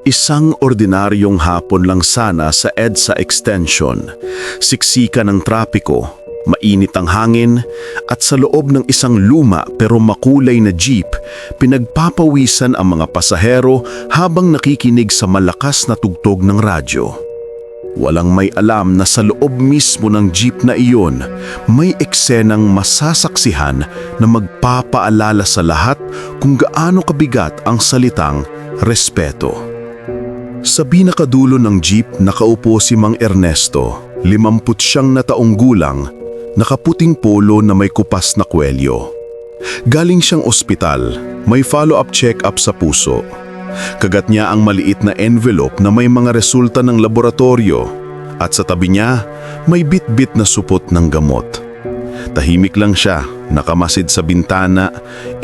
Isang ordinaryong hapon lang sana sa EDSA Extension. Siksika ng trapiko, mainit ang hangin, at sa loob ng isang luma pero makulay na jeep, pinagpapawisan ang mga pasahero habang nakikinig sa malakas na tugtog ng radyo. Walang may alam na sa loob mismo ng jeep na iyon, may eksenang masasaksihan na magpapaalala sa lahat kung gaano kabigat ang salitang respeto. Sa pinakadulo ng jeep nakaupo si Mang Ernesto, 50 na taong gulang, nakaputing polo na may kupas na kwelyo. Galing siyang ospital, may follow-up check-up sa puso. Kagat niya ang maliit na envelope na may mga resulta ng laboratorio at sa tabi niya may bit-bit na supot ng gamot. Tahimik lang siya, nakamasid sa bintana,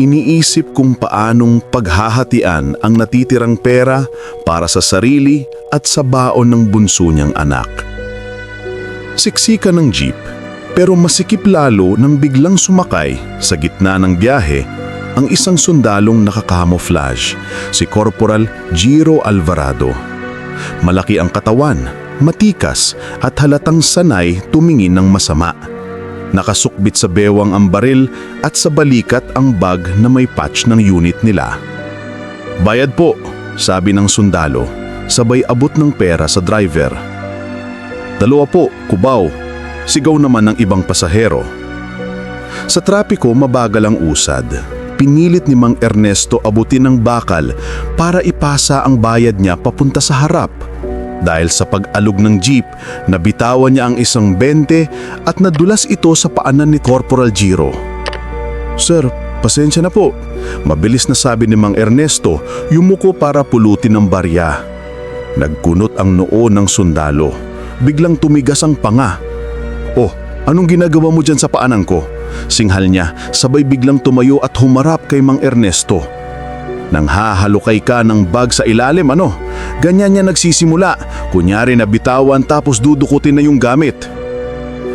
iniisip kung paanong paghahatian ang natitirang pera para sa sarili at sa baon ng bunso niyang anak. Siksika ng jeep, pero masikip lalo nang biglang sumakay sa gitna ng biyahe ang isang sundalong nakakamuflage, si Corporal Giro Alvarado. Malaki ang katawan, matikas at halatang sanay tumingin ng masama. Nakasukbit sa bewang ang baril at sa balikat ang bag na may patch ng unit nila. "Bayad po," sabi ng sundalo, sabay abot ng pera sa driver. "2 po, kubaw," sigaw naman ng ibang pasahero. Sa trapiko mabagal ang usad. Pinilit ni Mang Ernesto abutin ng bakal para ipasa ang bayad niya papunta sa harap. Dahil sa pag-alog ng jeep, nabitawan niya ang isang 20 at nadulas ito sa paanan ni Corporal Giro. "Sir, pasensya na po," mabilis na sabi ni Mang Ernesto, yumuko para pulutin ang barya. Nagkunot ang noo ng sundalo. Biglang tumigas ang panga. "Oh, anong ginagawa mo dyan sa paanan ko?" Singhal niya, sabay biglang tumayo at humarap kay Mang Ernesto. "Nang hahalukay ka ng bag sa ilalim, ano? Ganyan niya nagsisimula. Kunyari nabitawan tapos dudukutin na yung gamit."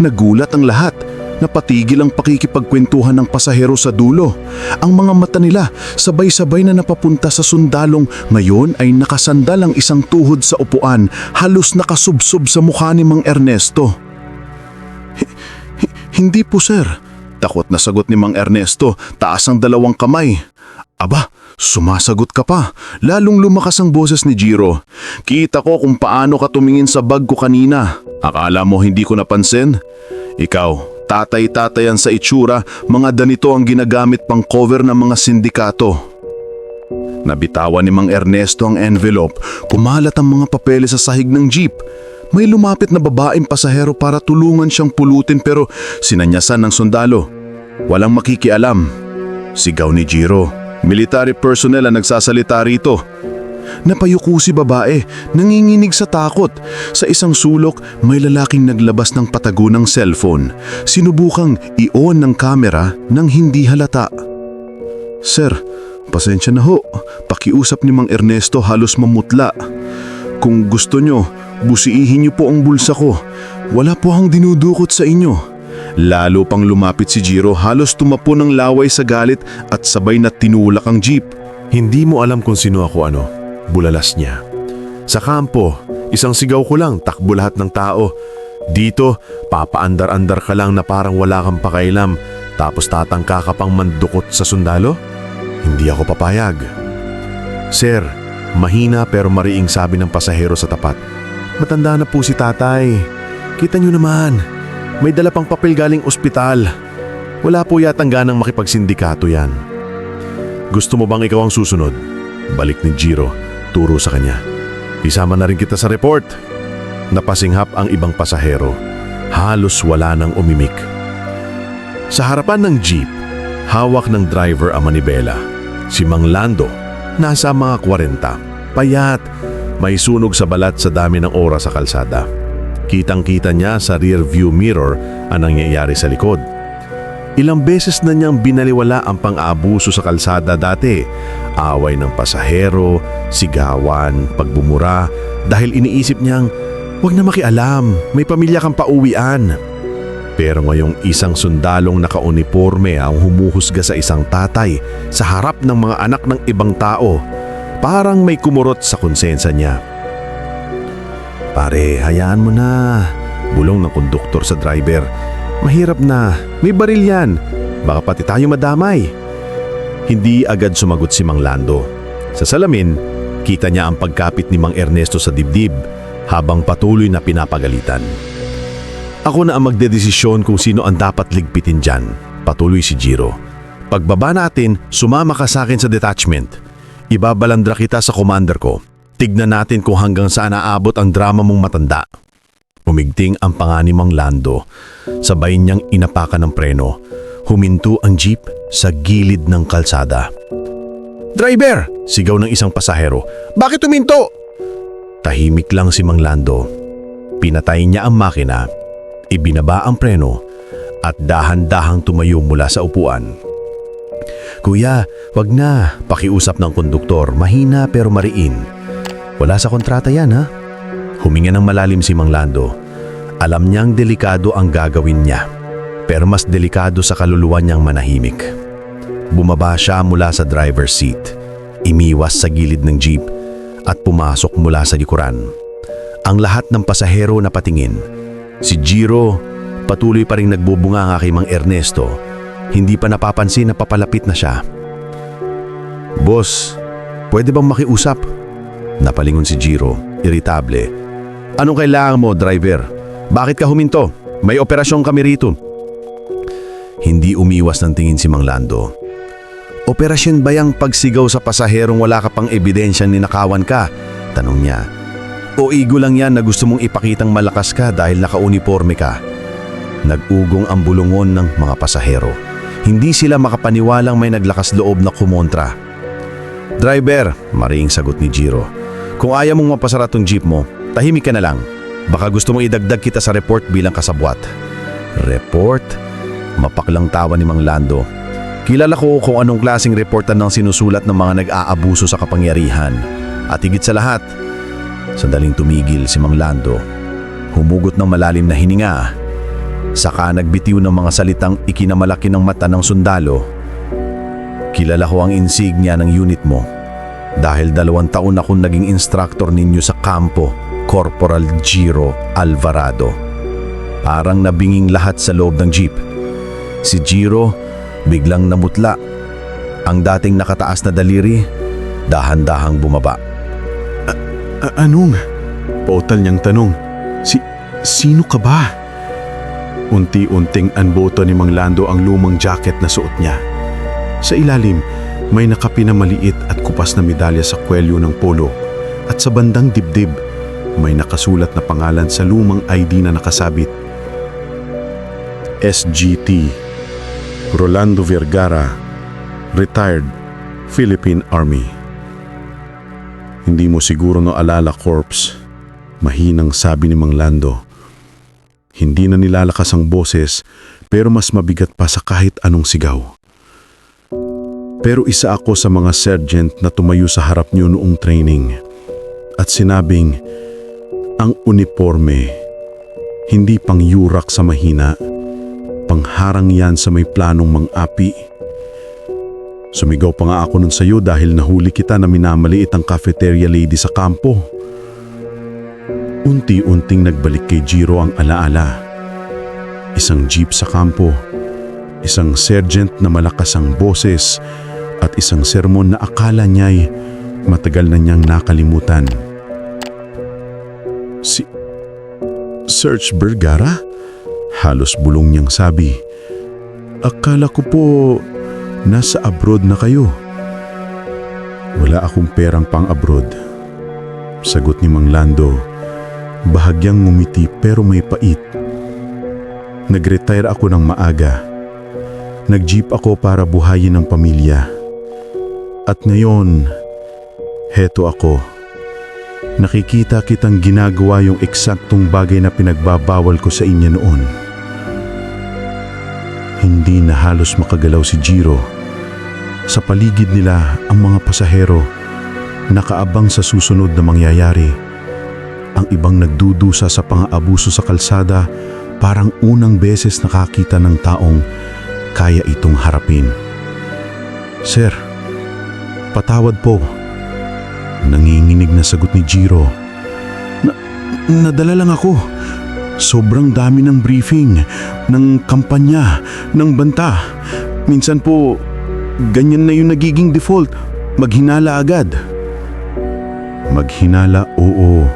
Nagulat ang lahat. Napatigil ang pakikipagkwentuhan ng pasahero sa dulo. Ang mga mata nila sabay-sabay na napapunta sa sundalong ngayon ay nakasandal ang isang tuhod sa upuan, halos nakasubsob sa mukha ni Mang Ernesto. "Hindi po, sir." Takot na sagot ni Mang Ernesto, taas ang 2 kamay. "Aba, sumasagot ka pa." Lalong lumakas ang boses ni Giro. "Kita ko kung paano ka tumingin sa bag ko kanina. Akala mo hindi ko napansin? Ikaw, tatay-tatayan sa itsura, mga danito ang ginagamit pang cover ng mga sindikato." Nabitawan ni Mang Ernesto ang envelope, kumalat ang mga papeles sa sahig ng jeep. May lumapit na babaeng pasahero para tulungan siyang pulutin pero sinanyasan ng sundalo. "Walang makikialam," sigaw ni Giro. "Military personnel ang nagsasalita rito." Napayuko si babae, nanginginig sa takot. Sa isang sulok, may lalaking naglabas ng patago ng cellphone. Sinubukang i-on ng kamera nang hindi halata. "Sir, pasensya na ho." Pakiusap ni Mang Ernesto halos mamutla. "Kung gusto nyo, busiihin niyo po ang bulsa ko. Wala po akong dinudukot sa inyo." Lalo pang lumapit si Giro, halos tumapo ng laway sa galit at sabay na tinulak ang jeep. "Hindi mo alam kung sino ako, ano?" Bulalas niya. "Sa kampo, isang sigaw ko lang, takbo lahat ng tao. Dito, papaandar-andar ka lang na parang wala kang pakailam, tapos tatangka ka pang mandukot sa sundalo? Hindi ako papayag." "Sir," mahina pero mariing sabi ng pasahero sa tapat, "matanda na po si tatay. Kita niyo naman, may dala pang papel galing ospital. Wala po yatang ganang makipagsindikato yan." "Gusto mo bang ikaw ang susunod?" Balik ni Giro, turo sa kanya. "Isama na rin kita sa report." Napasinghap ang ibang pasahero. Halos wala nang umimik. Sa harapan ng jeep, hawak ng driver ang manibela. Si Mang Lando, nasa mga 40, payat, may sunog sa balat sa dami ng oras sa kalsada. Kitang-kita niya sa rear view mirror ang nangyayari sa likod. Ilang beses na niyang binaliwala ang pang-aabuso sa kalsada dati. Away ng pasahero, sigawan, pagbumura, dahil iniisip niyang, "Huwag na makialam, may pamilya kang pauwian." Pero ngayong isang sundalong nakauniporme ang humuhusga sa isang tatay sa harap ng mga anak ng ibang tao, Parang may kumurot sa konsensya niya. Pare, hayaan mo na. Bulong ng konduktor sa driver. Mahirap na, may baril yan. Baka pati tayo madamay. Hindi agad sumagot si Mang Lando. Sa salamin, kita niya ang pagkapit ni Mang Ernesto sa dibdib habang patuloy na pinapagalitan. Ako na ang magdedesisyon kung sino ang dapat ligpitin dyan, patuloy si Jiro. Pagbaba natin, sumama ka sa akin sa detachment. Ibabalandra kita sa commander ko. Tignan natin kung hanggang saan aabot ang drama mong matanda. Umigting ang panga ni Mang Lando. Sabay niyang inapakan ng preno. Huminto ang jeep sa gilid ng kalsada. "Driver!" sigaw ng isang pasahero. "Bakit huminto?" Tahimik lang si Mang Lando. Pinatay niya ang makina, ibinaba ang preno, at dahan-dahang tumayo mula sa upuan. "Kuya, wag na," pakiusap ng konduktor, mahina pero mariin. "Wala sa kontrata yan, ha?" Huminga ng malalim si Mang Lando. Alam niyang delikado ang gagawin niya, pero mas delikado sa kaluluwa niyang manahimik. Bumaba siya mula sa driver's seat, imiwas sa gilid ng jeep, at pumasok mula sa likuran. Ang lahat ng pasahero na patingin. Si Jiro, patuloy pa rin nagbubunga kay Mang Ernesto. Hindi pa napapansin na papalapit na siya. "Boss, pwede bang makiusap?" Napalingon si Jiro, iritable. "Anong kailangan mo, driver? Bakit ka huminto? May operasyon kami rito." Hindi umiwas ng tingin si Mang Lando. "Operasyon ba yung pagsigaw sa pasaherong wala ka pang ebidensyang ninakawan ka?" tanong niya. "O igo lang yan na gusto mong ipakitang malakas ka dahil naka-uniforme ka?" Nag-ugong ang bulungon ng mga pasahero. Hindi sila makapaniwalang may naglakas loob na kumontra. "Driver," maring sagot ni Jiro, "kung ayaw mong mapasara tong jeep mo, tahimik ka na lang. Baka gusto mong idagdag kita sa report bilang kasabwat." "Report?" Mapaklang tawa ni Mang Lando. "Kilala ko kung anong klaseng reportan ng sinusulat ng mga nag-aabuso sa kapangyarihan. At higit sa lahat," sandaling tumigil si Mang Lando. Humugot ng malalim na hininga. Saka nagbitiw ng mga salitang ikinamalaki ng mata ng sundalo. "Kilala ko ang insignia ng unit mo. Dahil 2 taon akong naging instructor ninyo sa kampo, Corporal Jiro Alvarado." Parang nabinging lahat sa loob ng jeep. Si Jiro biglang namutla. Ang dating nakataas na daliri, dahan-dahang bumaba. Anong? Pautal niyang tanong. Sino ka ba? Unti-unting anboto ni Mang Lando ang lumang jacket na suot niya. Sa ilalim, may nakapin na maliit at kupas na medalya sa kwelyo ng polo. At sa bandang dibdib, may nakasulat na pangalan sa lumang ID na nakasabit. SGT Rolando Vergara, Retired, Philippine Army. "Hindi mo siguro naalala, Corps," mahinang sabi ni Mang Lando. Hindi na nilalakas ang boses, pero mas mabigat pa sa kahit anong sigaw. "Pero isa ako sa mga sergeant na tumayo sa harap niyo noong training at sinabing, ang uniforme, hindi pang yurak sa mahina, pangharang yan sa may planong mang-api. Sumigaw pa nga ako nun sa'yo dahil nahuli kita na minamaliit ang cafeteria lady sa kampo." Unti-unting nagbalik kay Jiro ang alaala. Isang jeep sa kampo, isang sergeant na malakas ang boses, at isang sermon na akala niya'y matagal na niyang nakalimutan. "Si Serge Vergara?" Halos bulong niyang sabi. "Akala ko po nasa abroad na kayo." "Wala akong perang pang-abroad," sagot ni Mang Lando. Bahagyang ngumiti pero may pait. "Nag-retire ako ng maaga. Nag-jeep ako para buhayin ang pamilya. At ngayon, heto ako. Nakikita kitang ginagawa yung eksaktong bagay na pinagbabawal ko sa inyo noon." Hindi na halos makagalaw si Jiro. Sa paligid nila ang mga pasahero, nakaabang sa susunod na mangyayari. Ang ibang nagdudusa sa pang-aabuso sa kalsada, parang unang beses nakakita ng taong kaya itong harapin. "Sir, patawad po. Nanginginig na sagot ni Jiro. Nadala lang ako. Sobrang dami ng briefing, ng kampanya, ng banta. Minsan po, ganyan na yung nagiging default. Maghinala agad. Maghinala, oo.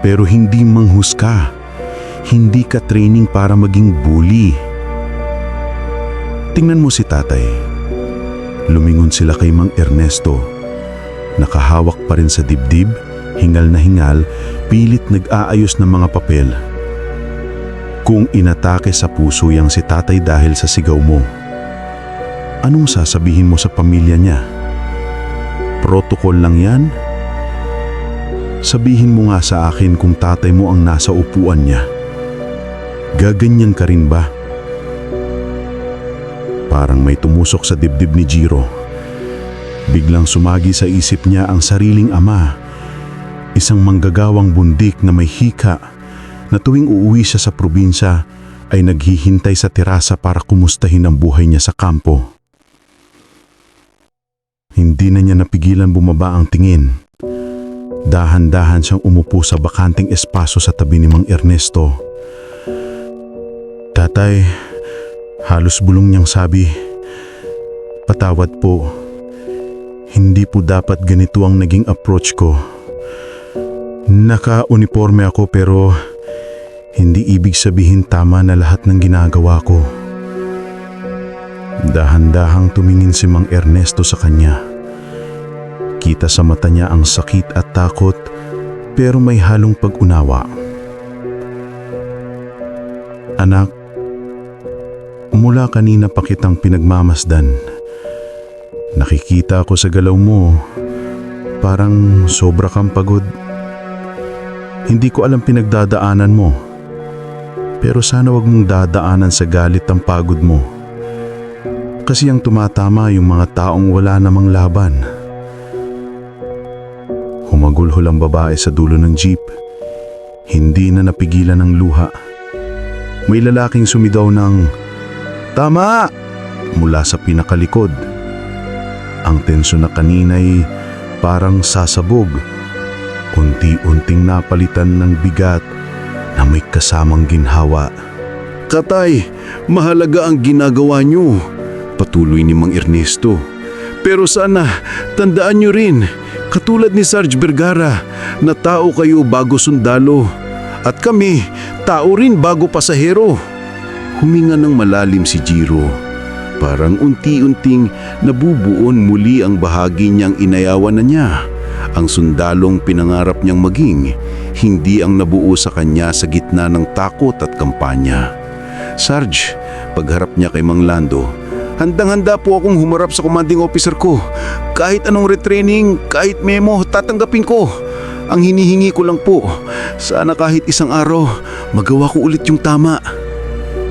Pero hindi manghusga. Hindi ka training para maging bully. Tingnan mo si tatay. Lumingon sila kay Mang Ernesto. Nakahawak pa rin sa dibdib, hingal na hingal, pilit nag-aayos ng mga papel. Kung inatake sa puso yang si tatay dahil sa sigaw mo, anong sasabihin mo sa pamilya niya? Protocol lang yan? Sabihin mo nga sa akin kung tatay mo ang nasa upuan niya. Gaganyan ka rin ba? Parang may tumusok sa dibdib ni Jiro. Biglang sumagi sa isip niya ang sariling ama. Isang manggagawang bundik na may hika na tuwing uuwi siya sa probinsya ay naghihintay sa terasa para kumustahin ang buhay niya sa kampo. Hindi na niya napigilan bumaba ang tingin. Dahan-dahan siyang umupo sa bakanting espaso sa tabi ni Mang Ernesto. Tatay, halos bulong niyang sabi, "Patawad po. Hindi po dapat ganito ang naging approach ko. Naka-uniforme ako pero hindi ibig sabihin tama na lahat ng ginagawa ko." Dahan-dahang tumingin si Mang Ernesto sa kanya. Kita sa mata niya ang sakit at takot pero may halong pag-unawa. "Anak, mula kanina pa kitang pinagmamasdan. Nakikita ko sa galaw mo, parang sobra kang pagod. Hindi ko alam pinagdadaanan mo. Pero sana wag mong dadaanan sa galit ang pagod mo. Kasi ang tumatama yung mga taong wala namang laban." Humagulhol ang babae sa dulo ng jeep. Hindi na napigilan ng luha. May lalaking sumigaw ng, "Tama!" mula sa pinakalikod. Ang tensyon na kanina'y parang sasabog. Unti-unting napalitan ng bigat na may kasamang ginhawa. "Tatay, mahalaga ang ginagawa niyo," patuloy ni Mang Ernesto. "Pero sana, tandaan niyo rin, katulad ni Sarge Vergara, na tao kayo bago sundalo. At kami, tao rin bago pasahero." Huminga ng malalim si Jiro. Parang unti-unting nabubuon muli ang bahagi niyang inayawan na niya. Ang sundalong pinangarap niyang maging, hindi ang nabuo sa kanya sa gitna ng takot at kampanya. "Sarge," pagharap niya kay Mang Lando, "handang-handa po akong humarap sa commanding officer ko. Kahit anong retraining, kahit memo, tatanggapin ko. Ang hinihingi ko lang po, sana kahit isang araw, magawa ko ulit yung tama."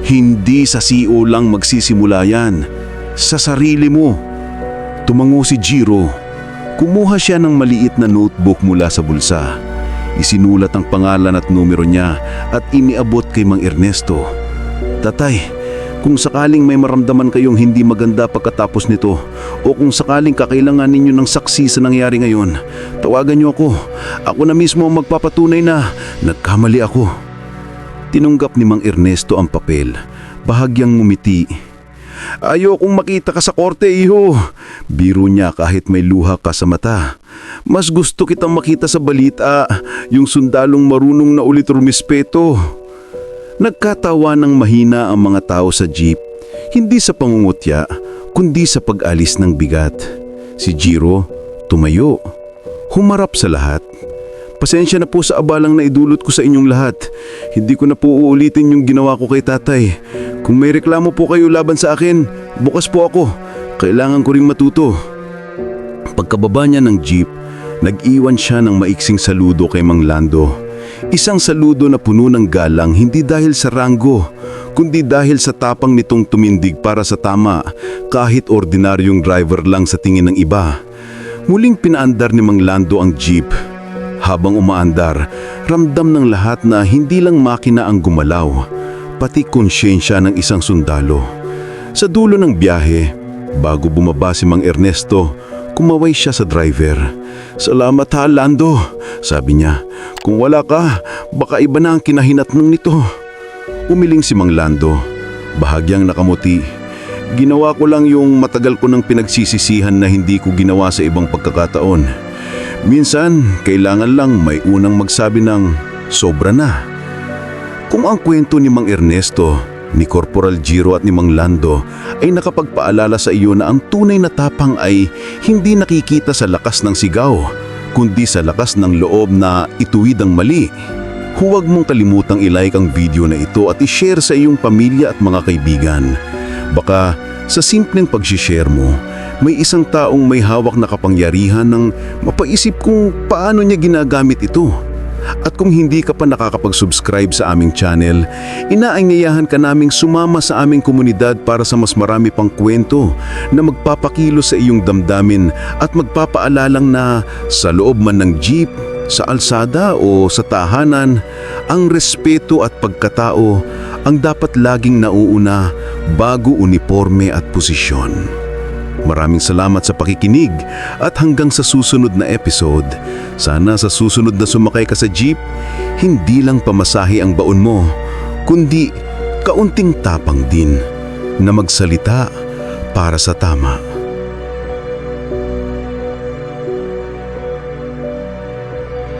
"Hindi sa CO lang magsisimula yan. Sa sarili mo." Tumango si Jiro. Kumuha siya ng maliit na notebook mula sa bulsa. Isinulat ang pangalan at numero niya at iniabot kay Mang Ernesto. "Tatay, kung sakaling may maramdaman kayong hindi maganda pagkatapos nito o kung sakaling kakailangan ninyo ng saksi sa nangyari ngayon, tawagan niyo ako. Ako na mismo ang magpapatunay na nagkamali ako." Tinunggap ni Mang Ernesto ang papel, bahagyang ngumiti. "Ayokong makita ka sa korte, iho." Biro niya kahit may luha ka sa mata. "Mas gusto kitang makita sa balita, yung sundalong marunong na ulit rumispeto." Nagkatawa ng mahina ang mga tao sa jeep, hindi sa pangungutya, kundi sa pag-alis ng bigat. Si Jiro tumayo, humarap sa lahat. "Pasensya na po sa abalang naidulot ko sa inyong lahat. Hindi ko na po uulitin yung ginawa ko kay tatay. Kung may reklamo po kayo laban sa akin, bukas po ako. Kailangan ko ring matuto." Pagkababa niya ng jeep, nag-iwan siya ng maiksing saludo kay Mang Lando. Isang saludo na puno ng galang, hindi dahil sa ranggo, kundi dahil sa tapang nitong tumindig para sa tama, kahit ordinaryong driver lang sa tingin ng iba. Muling pinaandar ni Mang Lando ang jeep. Habang umaandar, ramdam ng lahat na hindi lang makina ang gumalaw, pati konsyensya ng isang sundalo. Sa dulo ng biyahe, bago bumaba si Mang Ernesto, Kumaway siya sa driver. "Salamat ha, Lando," sabi niya. "Kung wala ka, baka iba na ang kinahinatnan nito." Umiling si Mang Lando, bahagyang nakamuti. "Ginawa ko lang yung matagal ko nang pinagsisisihan na hindi ko ginawa sa ibang pagkakataon. Minsan, kailangan lang may unang magsabi ng sobra na." Kung ang kwento ni Mang Ernesto, ni Corporal Giro at ni Mang Lando ay nakapagpaalala sa iyo na ang tunay na tapang ay hindi nakikita sa lakas ng sigaw, kundi sa lakas ng loob na ituwid ang mali. Huwag mong kalimutang i-like ang video na ito at i-share sa iyong pamilya at mga kaibigan. Baka sa simpleng pag-share mo, may isang taong may hawak na kapangyarihan ng mapaisip kung paano niya ginagamit ito. At kung hindi ka pa nakakapag-subscribe sa aming channel, inaanyayahan ka naming sumama sa aming komunidad para sa mas marami pang kwento na magpapakilo sa iyong damdamin at magpapaalalang na sa loob man ng jeep, sa alsada o sa tahanan, ang respeto at pagkatao ang dapat laging nauuna bago uniforme at posisyon. Maraming salamat sa pakikinig at hanggang sa susunod na episode. Sana sa susunod na sumakay ka sa jeep, hindi lang pamasahe ang baon mo, kundi kaunting tapang din na magsalita para sa tama.